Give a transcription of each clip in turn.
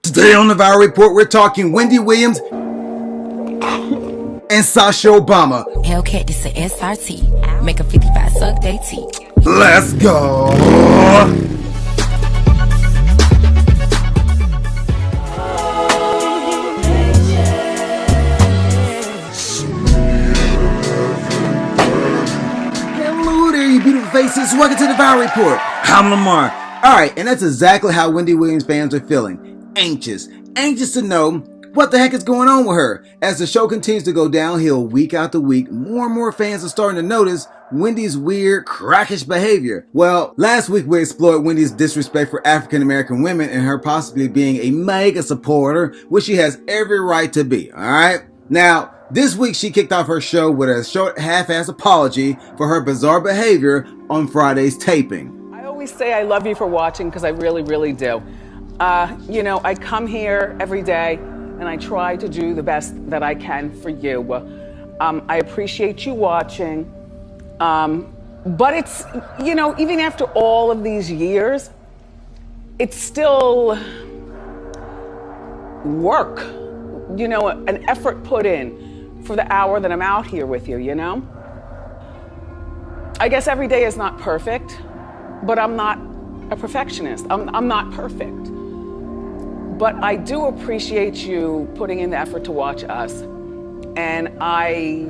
Today on the Viral Report, we're talking Wendy Williams and Sasha Obama. Hellcat, this a SRT. Make a 55 suck they teeth. Let's go. Hello there, you beautiful faces. Welcome to the Viral Report. I'm Lamar. Alright, and that's exactly how Wendy Williams fans are feeling. Anxious to know what the heck is going on with her. As the show continues to go downhill week after week, more and more fans are starting to notice Wendy's weird, crackish behavior. Well, last week we explored Wendy's disrespect for African American women and her possibly being a mega supporter, which she has every right to be, alright? Now, this week she kicked off her show with a short half-ass apology for her bizarre behavior on Friday's taping. I always say I love you for watching because I really, really do. I come here every day and I try to do the best that I can for you. I appreciate you watching. But it's, even after all of these years, it's still work, an effort put in for the hour that I'm out here with you, I guess every day is not perfect, but I'm not a perfectionist. I'm not perfect. But I do appreciate you putting in the effort to watch us. And I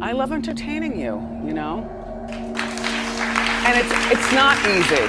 love entertaining you, And it's not easy.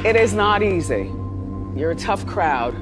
It is not easy. You're a tough crowd.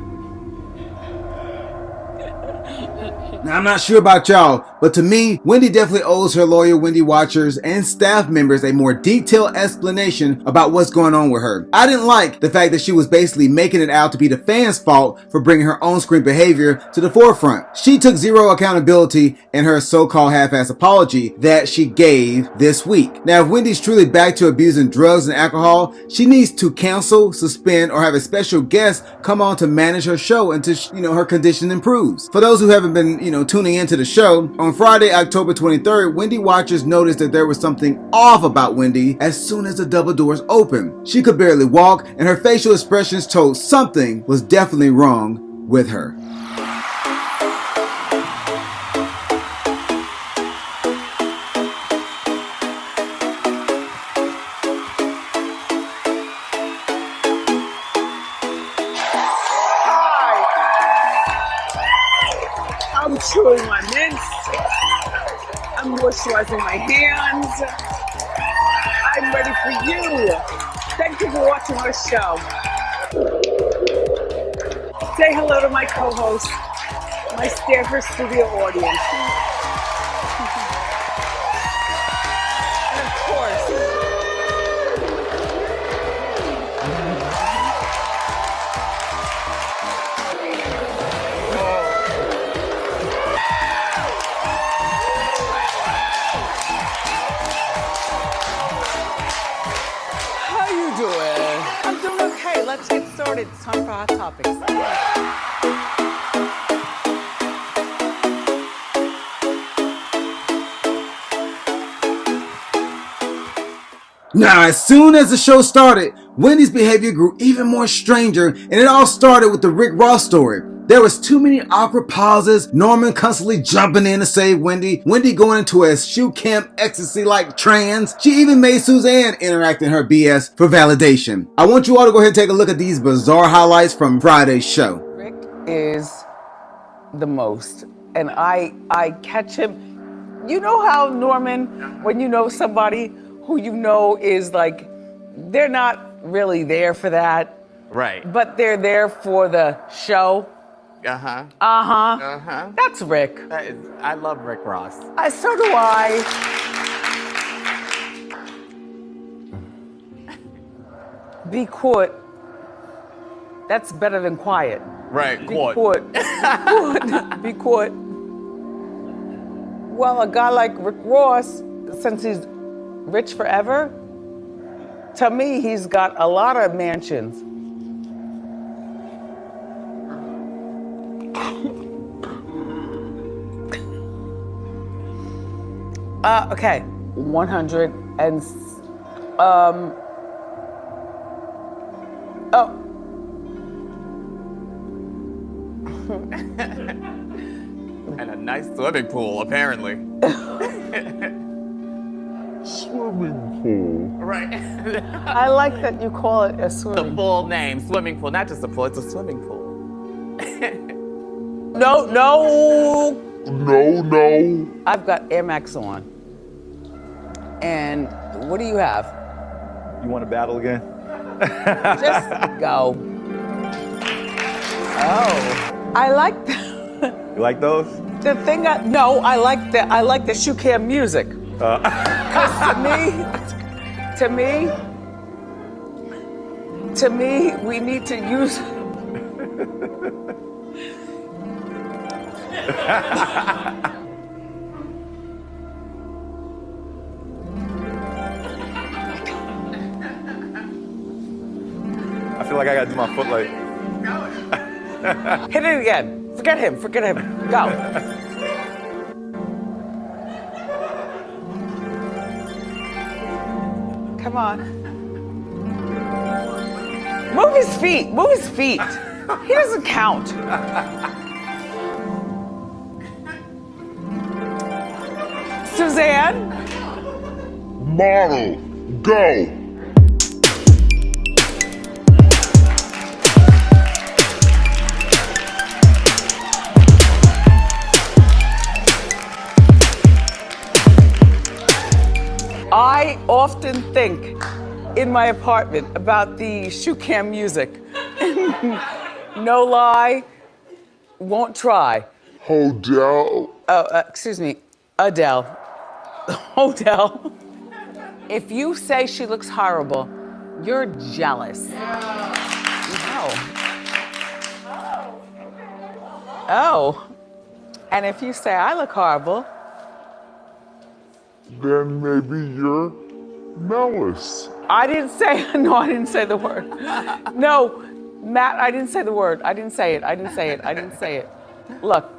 Now, I'm not sure about y'all, but to me, Wendy definitely owes her loyal Wendy watchers and staff members a more detailed explanation about what's going on with her. I didn't like the fact that she was basically making it out to be the fans' fault for bringing her on-screen behavior to the forefront. She took zero accountability in her so-called half-ass apology that she gave this week. Now, if Wendy's truly back to abusing drugs and alcohol, she needs to cancel, suspend, or have a special guest come on to manage her show until, her condition improves. For those who haven't been, tuning into the show, on Friday, October 23rd, Wendy watchers noticed that there was something off about Wendy as soon as the double doors opened. She could barely walk, and her facial expressions told something was definitely wrong with her. I'm chewing my mints. I'm moisturizing my hands. I'm ready for you. Thank you for watching our show. Say hello to my co-host, my Stanford studio audience. And of course, I'm doing okay. Let's get started. It's time for Hot Topics. Now, as soon as the show started, Wendy's behavior grew even more stranger, and it all started with the Rick Ross story. There was too many awkward pauses, Norman constantly jumping in to save Wendy, Wendy going into a shoe camp ecstasy-like trance. She even made Suzanne interact in her BS for validation. I want you all to go ahead and take a look at these bizarre highlights from Friday's show. Rick is the most, and I catch him. You know how, Norman, when you know somebody who is like, they're not really there for that. Right. But they're there for the show. Uh-huh. Uh-huh. Uh-huh. That's Rick. I love Rick Ross. So do I. Be caught. That's better than quiet. Right, Be caught. Be caught. Well, a guy like Rick Ross, since he's rich forever, to me, he's got a lot of mansions. Okay, 100 and Oh. And a nice swimming pool, apparently. Swimming pool. Right. I like that you call it a The swimming. full name, swimming pool, not just a pool, it's a swimming pool. No, no. No. I've got Air Max on. And what do you have? You want to battle again? Just go. Oh, I like You like those? the thing. I like the shoe cam music. 'Cause to me, we need to use. I feel like I gotta do my foot like. Hit it again. Forget him. Go. Come on. Move his feet. He doesn't count. Suzanne? Model, go. I often think in my apartment about the shoe cam music. No lie, won't try. Hodel. Excuse me, Adele. Odell. If you say she looks horrible, you're jealous. No. Oh. And if you say I look horrible, Then maybe you're Mellis. I didn't say the word. No, Matt, I didn't say the word. I didn't say it. Look.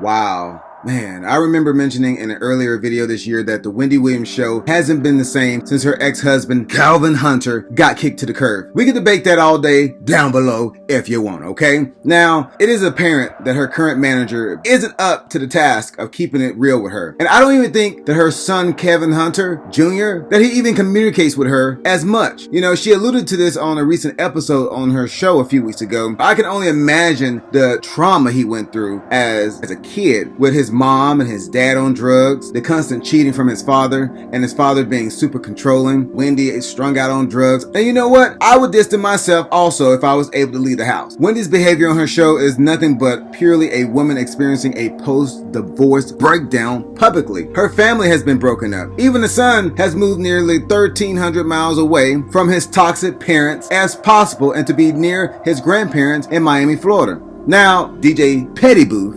Wow. Man, I remember mentioning in an earlier video this year that the Wendy Williams show hasn't been the same since her ex-husband, Calvin Hunter, got kicked to the curb. We can debate that all day down below if you want, okay? Now, it is apparent that her current manager isn't up to the task of keeping it real with her. And I don't even think that her son, Kevin Hunter Jr., that he even communicates with her as much. You know, she alluded to this on a recent episode on her show a few weeks ago. I can only imagine the trauma he went through as a kid with his mom and his dad on drugs, the constant cheating from his father, and his father being super controlling. Wendy is strung out on drugs. And you know what? I would distance myself also if I was able to leave the house. Wendy's behavior on her show is nothing but purely a woman experiencing a post-divorce breakdown publicly. Her family has been broken up. Even the son has moved nearly 1,300 miles away from his toxic parents as possible and to be near his grandparents in Miami, Florida. Now, DJ Petty Booth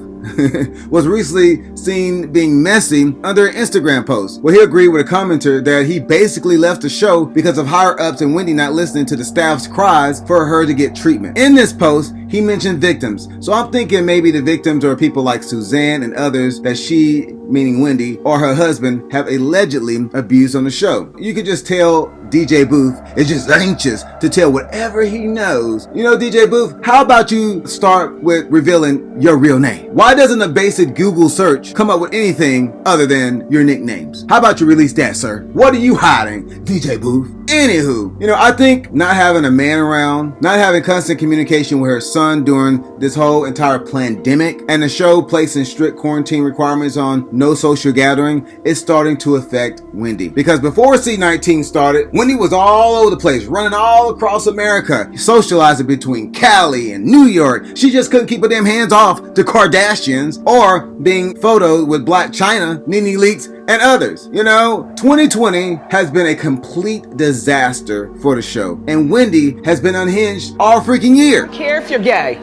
was recently seen being messy under an Instagram post where he agreed with a commenter that he basically left the show because of higher ups and Wendy not listening to the staff's cries for her to get treatment. In this post, he mentioned victims. So I'm thinking maybe the victims are people like Suzanne and others that she, meaning Wendy, or her husband have allegedly abused on the show. You could just tell DJ Booth is just anxious to tell whatever he knows. You know, DJ Booth, how about you start with revealing your real name? Why doesn't a basic Google search come up with anything other than your nicknames? How about you release that, sir? What are you hiding, DJ Booth? Anywho, I think not having a man around, not having constant communication with her son during this whole entire pandemic, and the show placing strict quarantine requirements on no social gathering is starting to affect Wendy. Because before C-19 started, Wendy was all over the place, running all across America, socializing between Cali and New York. She just couldn't keep her damn hands off the Kardashians or being photoed with Black China, Nene Leakes, and others. 2020 has been a complete disaster for the show, and Wendy has been unhinged all freaking year. Care if you're gay.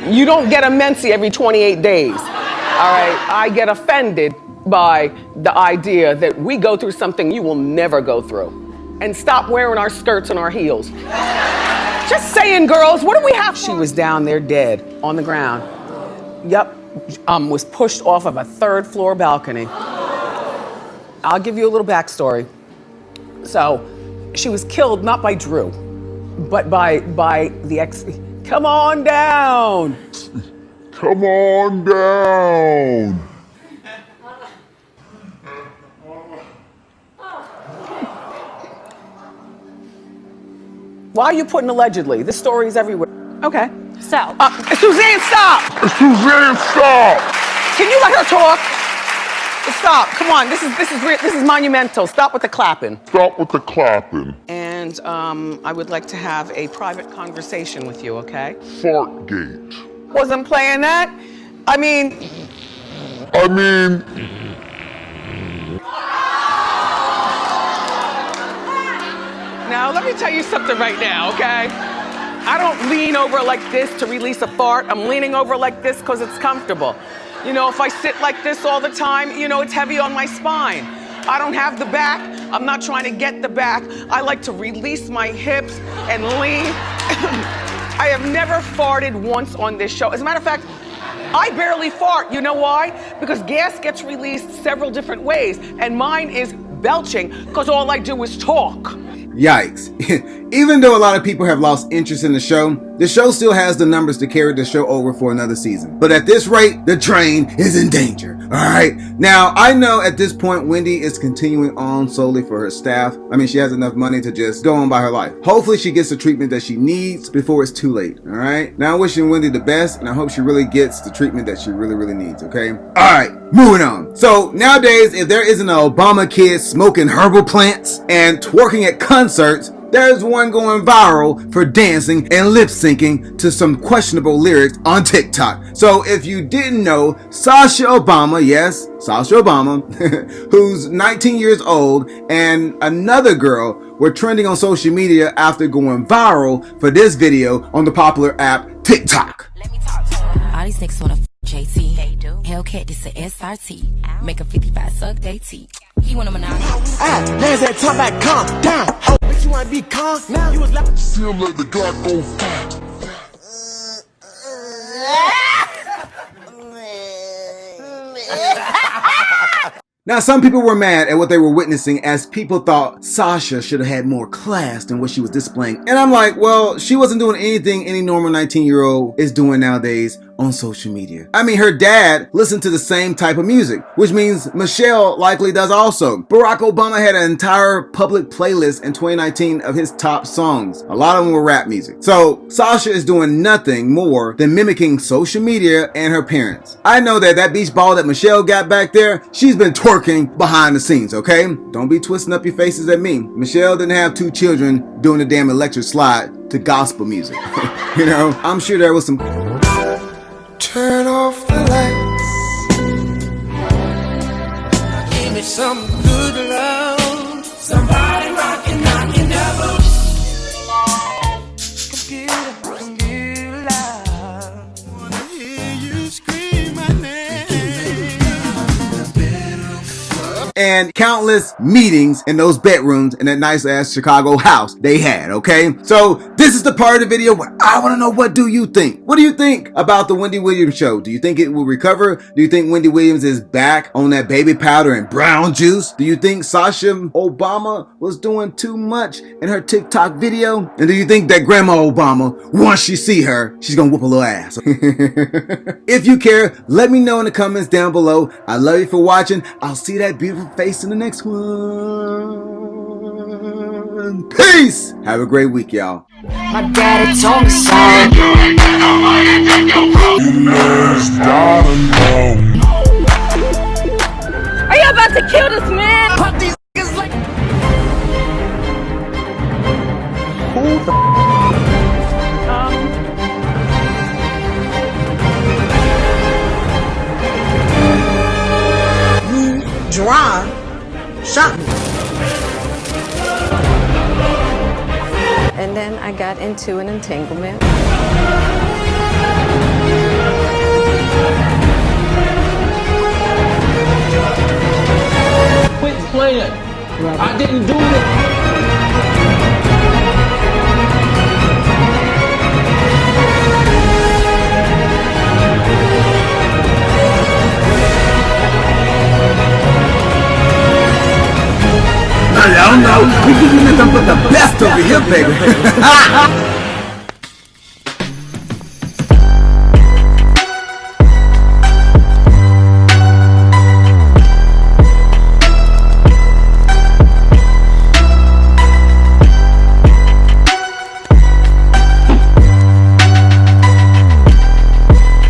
You don't get a menses every 28 days. All right, I get offended by the idea that we go through something you will never go through. And stop wearing our skirts and our heels. Just saying, girls, what do we have? She was down there dead on the ground. Yep, was pushed off of a 3rd floor balcony. I'll give you a little backstory. So, she was killed not by Drew, but by the ex. Come on down. Come on down. Why are you putting allegedly? This story is everywhere. Okay. So. Suzanne, stop! Suzanne, stop! Can you let her talk? Stop, come on, this is monumental. Stop with the clapping. Stop with the clapping. And I would like to have a private conversation with you, okay? Fartgate. Wasn't playing that? I mean... Now, let me tell you something right now, okay? I don't lean over like this to release a fart. I'm leaning over like this because it's comfortable. If I sit like this all the time, it's heavy on my spine. I don't have the back. I'm not trying to get the back. I like to release my hips and lean. I have never farted once on this show. As a matter of fact, I barely fart. You know why? Because gas gets released several different ways, and mine is belching because all I do is talk. Yikes. Even though a lot of people have lost interest in the show still has the numbers to carry the show over for another season. But at this rate, the train is in danger. Alright? Now, I know at this point, Wendy is continuing on solely for her staff. She has enough money to just go on by her life. Hopefully she gets the treatment that she needs before it's too late. Alright? Now, I'm wishing Wendy the best, and I hope she really gets the treatment that she really, really needs. Okay? Alright, moving on. So, nowadays, if there isn't an Obama kid smoking herbal plants and twerking at concerts, there's one going viral for dancing and lip syncing to some questionable lyrics on TikTok. So if you didn't know, Sasha Obama, yes, Sasha Obama, who's 19 years old, and another girl were trending on social media after going viral for this video on the popular app TikTok. Let me talk to her. All these niggas wanna JT. They do. Hellcat, this a SRT. Make a 55 suck they teeth. He want a monopoly. There's that talk back, calm down. Oh, bitch, you wanna be calm now? You was like, Still let the Glock go fat. Now, some people were mad at what they were witnessing, as people thought Sasha should have had more class than what she was displaying. And I'm like, well, she wasn't doing anything any normal 19-year-old is doing nowadays on social media. Her dad listened to the same type of music, which means Michelle likely does also. Barack Obama had an entire public playlist in 2019 of his top songs. A lot of them were rap music. So Sasha is doing nothing more than mimicking social media and her parents. I know that beach ball that Michelle got back there, she's been twerking behind the scenes, okay? Don't be twisting up your faces at me. Michelle didn't have 2 children doing a damn electric slide to gospel music. I'm sure there was some... turn off the lights. Give me some good love. Somebody rockin', knockin' double. Computer loud. Wanna hear you scream my name. And countless meetings in those bedrooms in that nice ass Chicago house they had, okay? So this is the part of the video where I want to know, what do you think? What do you think about the Wendy Williams show? Do you think it will recover? Do you think Wendy Williams is back on that baby powder and brown juice? Do you think Sasha Obama was doing too much in her TikTok video? And do you think that Grandma Obama, once she see her, she's gonna whoop a little ass? If you care, let me know in the comments down below. I love you for watching. I'll see that beautiful face in the next one. And peace. Have a great week, y'all. My daddy told me so. Are you about to kill this man? Pop these niggas like. Dry shot me. And then I got into an entanglement. Quit playing. I didn't do it. I don't know. We give you nothing but the best over here, baby.